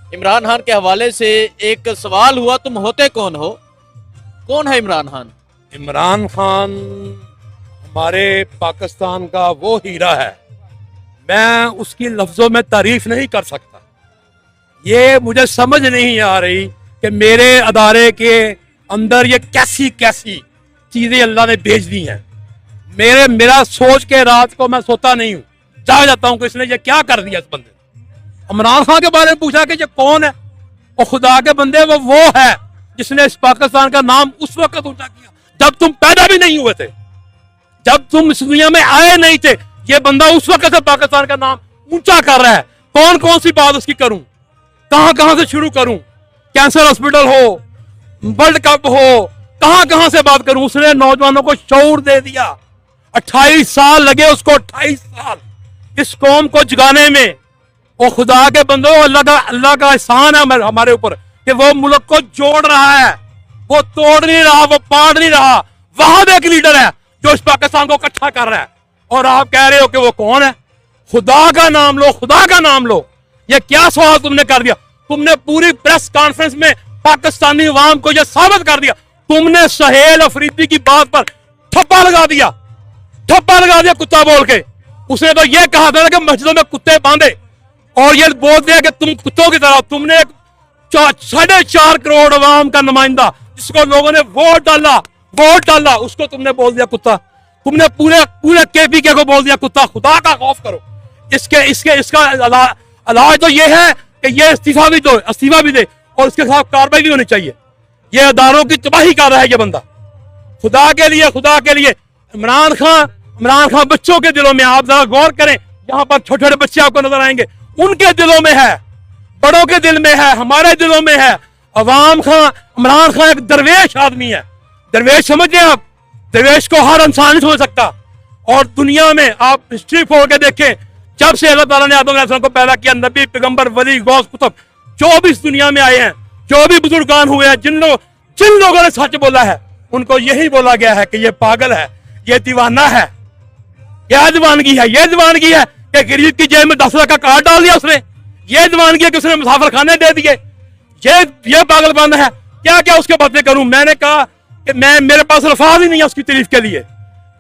इमरान खान के हवाले से एक सवाल हुआ, तुम होते कौन हो? कौन है इमरान खान? इमरान खान हमारे पाकिस्तान का वो हीरा है, मैं उसकी लफ्जों में तारीफ नहीं कर सकता। ये मुझे समझ नहीं आ रही कि मेरे अदारे के अंदर ये कैसी कैसी चीजें अल्लाह ने भेज दी हैं। मेरा सोच के रात को मैं सोता नहीं हूँ, जाग जाता हूँ कि इसने ये क्या कर दिया इस बंदे ने। इमरान खान के बारे में पूछा कि ये कौन है, और खुदा के बंदे वो है जिसने इस पाकिस्तान का नाम उस वक्त ऊंचा किया जब तुम पैदा भी नहीं हुए थे, जब तुम इस दुनिया में आए नहीं थे। ये बंदा उस वक्त से पाकिस्तान का नाम ऊंचा कर रहा है। कौन कौन सी बात उसकी करूं, कहां कहां से शुरू करूं? कैंसर हॉस्पिटल हो, वर्ल्ड कप हो, कहां कहां से बात करूं? उसने नौजवानों को शऊर दे दिया। 28 साल लगे उसको, 28 साल इस कौम को जगाने में। और खुदा के बंदो, अल्लाह का एहसान है हमारे ऊपर कि वो मुल्क को जोड़ रहा है, वो तोड़ नहीं रहा, वो पाड़ नहीं रहा। वहां भी एक लीडर है जो इस पाकिस्तान को इकट्ठा कर रहा है, और आप कह रहे हो कि वो कौन है? खुदा का नाम लो, खुदा का नाम लो। ये क्या सवाल तुमने कर दिया? तुमने पूरी प्रेस कॉन्फ्रेंस में पाकिस्तानी अवाम को यह साबित कर दिया। तुमने सुहेल अफरीदी की बात पर ठप्पा लगा दिया, ठप्पा लगा दिया कुत्ता बोल के। उसने तो यह कहा था कि मस्जिदों में कुत्ते बांधे, और ये बोल दिया कि तुम कुत्तों की तरह। तुमने 4.5 करोड़ अवाम का नुमाइंदा जिसको लोगों ने वोट डाला, उसको तुमने बोल दिया कुत्ता। तुमने पूरे केपीके को बोल दिया कुत्ता। खुदा का खौफ करो। इसका इलाज तो ये है कि ये इस्तीफा भी दे और इसके खिलाफ कार्रवाई भी होनी चाहिए। ये अदारों की तबाही कर रहा है ये बंदा। खुदा के लिए इमरान खान बच्चों के दिलों में, आप जरा गौर करें, यहाँ पर छोटे छोटे बच्चे आपको नजर आएंगे, उनके दिलों में है, बड़ों के दिल में है, हमारे दिलों में है। इमरान खान एक दरवेश आदमी है। दरवेश समझे आप? दरवेश को हर इंसान नहीं समझ सकता। और दुनिया में आप हिस्ट्री फोड़ के देखें, जब से अल्लाह ताला ने आदम अलैहिस्सलाम को पैदा किया, नबी, पैगंबर, वली, गौस, कुतुब जो भी इस दुनिया में आए हैं, जो भी बुजुर्गान हुए हैं, जिन लोगों ने सच बोला है, उनको यही बोला गया है कि ये पागल है, ये दीवाना है। क्या दीवानगी है? ये दीवानगी है कि गरीब की जेब में 10 लाख का कार्ड डाल दिया उसने। ये दीवानगी है कि उसने मुसाफिर खाने दे दिए। ये पागलपन है। क्या क्या उसके बातें करूं? मैंने कहा कि मेरे पास अल्फाज ही नहीं है उसकी तारीफ के लिए।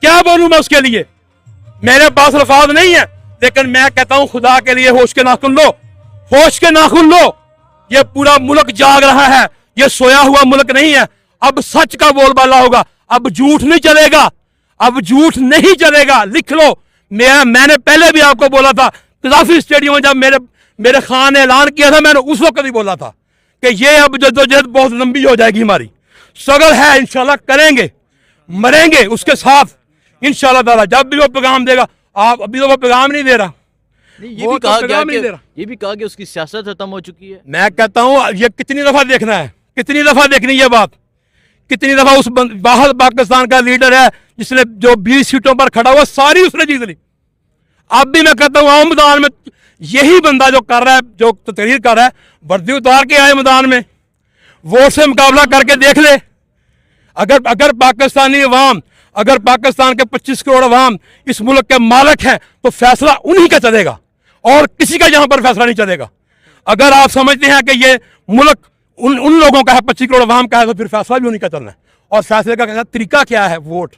क्या बोलूं मैं उसके लिए? मेरे पास अल्फाज नहीं है। लेकिन मैं कहता हूं, खुदा के लिए होश के नाखून लो, होश के नाखून लो। ये पूरा मुल्क जाग रहा है, ये सोया हुआ मुल्क नहीं है। अब सच का बोलबाला होगा, अब झूठ नहीं चलेगा, अब झूठ नहीं चलेगा। लिख लो, मैंने पहले भी आपको बोला था, कज़ाफी स्टेडियम में जब मेरे खान ने ऐलान किया था, मैंने उस वक्त ही बोला था कि ये अब जद्दोजहद बहुत लंबी हो जाएगी। हमारी स्ट्रगल है, इंशाल्लाह करेंगे, मरेंगे उसके साथ इंशाल्लाह ताला। जब भी वो पैगाम देगा, आप अभी तो वो पैगाम नहीं दे रहा। ये भी कहा कि उसकी सियासत खत्म हो चुकी है। मैं कहता हूँ, ये कितनी दफा देखना है, कितनी दफा देखनी ये बात, कितनी दफा उस बाहर पाकिस्तान का लीडर है जिसने जो 20 सीटों पर खड़ा हुआ, सारी उसने जीत ली। अब भी मैं कहता हूँ, आओ मैदान में। यही बंदा जो कर रहा है, जो तकरीर कर रहा है, वर्दी उतार के आए मैदान में, वोट से मुकाबला करके देख ले। अगर पाकिस्तानी अवाम, अगर पाकिस्तान के 25 करोड़ अवाम इस मुल्क के मालिक हैं, तो फैसला उन्हीं का चलेगा और किसी का यहां पर फैसला नहीं चलेगा। अगर आप समझते हैं कि ये मुल्क उन लोगों का है, 25 करोड़ अवाम का है, तो फिर फैसला भी उन्हीं का चलना है। और फैसले का तरीका क्या है? वोट।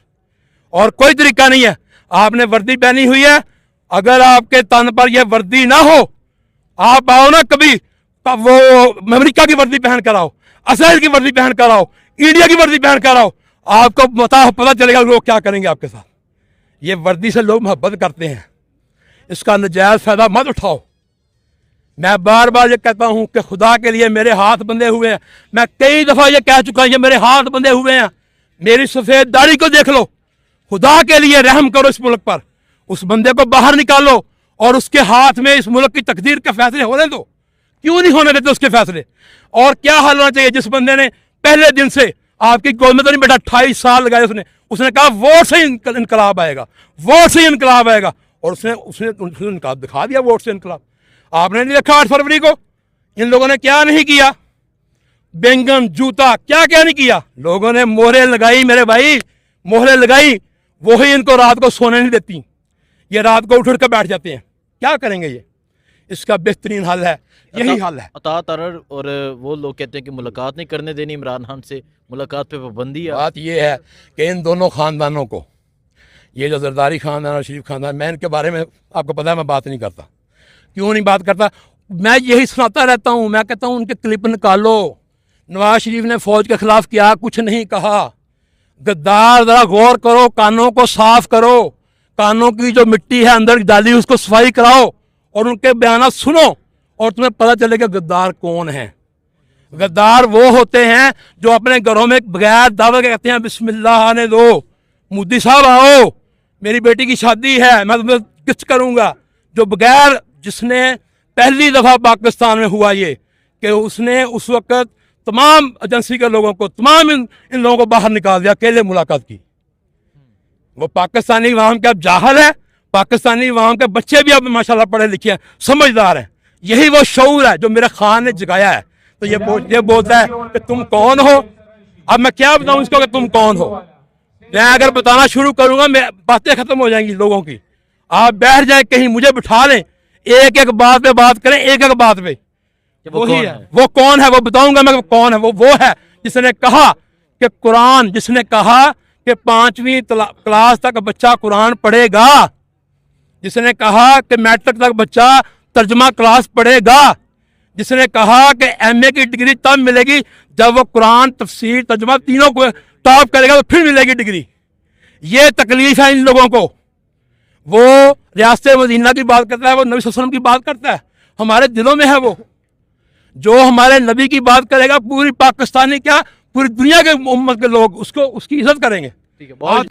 और कोई तरीका नहीं है। आपने वर्दी पहनी हुई है, अगर आपके तन पर यह वर्दी ना हो, आप आओ ना कभी, वो अमेरिका की वर्दी पहन कर आओ, इसराइल की वर्दी पहन कर आओ, इंडिया की वर्दी पहन कर आओ, आपको पता चलेगा लोग क्या करेंगे आपके साथ। ये वर्दी से लोग मोहब्बत करते हैं, इसका नजायज फायदा मत उठाओ। मैं बार बार ये कहता हूं कि खुदा के लिए मेरे हाथ बंधे हुए हैं। मैं कई दफा ये कह चुका हूं, ये मेरे हाथ बंधे हुए हैं। मेरी सफेद दाढ़ी को देख लो। खुदा के लिए रहम करो इस मुल्क पर। उस बंदे को बाहर निकालो और उसके हाथ में इस मुल्क की तकदीर के फैसले होने दो। क्यों नहीं होने देते उसके फैसले? और क्या हाल होना चाहिए जिस बंदे ने पहले दिन से आपकी गोद में तो नहीं बेटा, 28 साल लगाए उसने कहा वोट से इनकलाब आएगा, वोट से इनकलाब आएगा, और उसने इनकलाब दिखा दिया, वोट से इनकलाब। आपने नहीं देखा 8 फरवरी को इन लोगों ने क्या नहीं किया? बैंगन, जूता, क्या क्या नहीं किया। लोगों ने मोहरें लगाई मेरे भाई, मोहरें लगाई, वही इनको रात को सोने नहीं देती। ये रात को उठ कर बैठ जाते हैं। क्या करेंगे ये? इसका बेहतरीन हल है, यही हल है। अता तरर और वो लोग कहते हैं कि मुलाकात नहीं करने देनी इमरान खान से, मुलाकात पे पाबंदी है। बात ये है कि इन दोनों ख़ानदानों को, ये जो जरदारी ख़ानदान और शरीफ ख़ानदान, मैं इनके बारे में आपको पता है मैं बात नहीं करता। क्यों नहीं बात करता? मैं यही सुनाता रहता हूँ। मैं कहता हूँ उनके क्लिप निकालो। नवाज शरीफ ने फ़ौज के ख़िलाफ़ किया, कुछ नहीं कहा। गद्दार, ज़रा गौर करो, कानों को साफ़ करो, कानों की जो मिट्टी है अंदर डाली उसको सफाई कराओ और उनके बयान सुनो और तुम्हें पता चलेगा गद्दार कौन है। गद्दार वो होते हैं जो अपने घरों में बगैर दावे के कहते हैं बिस्मिल्लाह आने दो, मोदी साहब आओ, मेरी बेटी की शादी है, मैं तुम्हें किस्त करूंगा। जो बगैर, जिसने पहली दफ़ा पाकिस्तान में हुआ ये कि उसने उस वक्त तमाम एजेंसी के लोगों को, तमाम इन लोगों को बाहर निकाल दिया, अकेले मुलाकात की। वो पाकिस्तानी अवाम के अब जाहिल है, पाकिस्तानी अवाम के बच्चे भी अब माशाल्लाह पढ़े लिखे हैं, समझदार हैं। यही वो शऊर है जो मेरे खान ने जगाया है। तो ये बोलता है कि तुम कौन हो। अब मैं क्या बताऊं इसको कि तुम कौन हो? मैं अगर बताना शुरू करूंगा मैं बातें खत्म हो जाएंगी लोगों की। आप बैठ जाए कहीं, मुझे बिठा लें, एक एक बात पे बात करें, एक एक बात पे। वही है, वो कौन है वो बताऊंगा मैं कौन है। वो है जिसने कहा कि कुरान, जिसने कहा कि 5वीं क्लास तक बच्चा कुरान पढ़ेगा, जिसने कहा कि मैट्रिक तक बच्चा तर्जमा क्लास पढ़ेगा, जिसने कहा कि एमए की डिग्री तब मिलेगी जब वो कुरान, तफसीर, तर्जमा तीनों को टॉप करेगा तो फिर मिलेगी डिग्री। ये तकलीफ है इन लोगों को। वो रियासत मदीना की बात करता है, वो नबी सल्लल्लाहु अलैहि वसल्लम की बात करता है, हमारे दिलों में है वो। जो हमारे नबी की बात करेगा, पूरी पाकिस्तानी क्या पूरी दुनिया के उम्मत के लोग उसको, उसकी इज्जत करेंगे। ठीक है, बहुत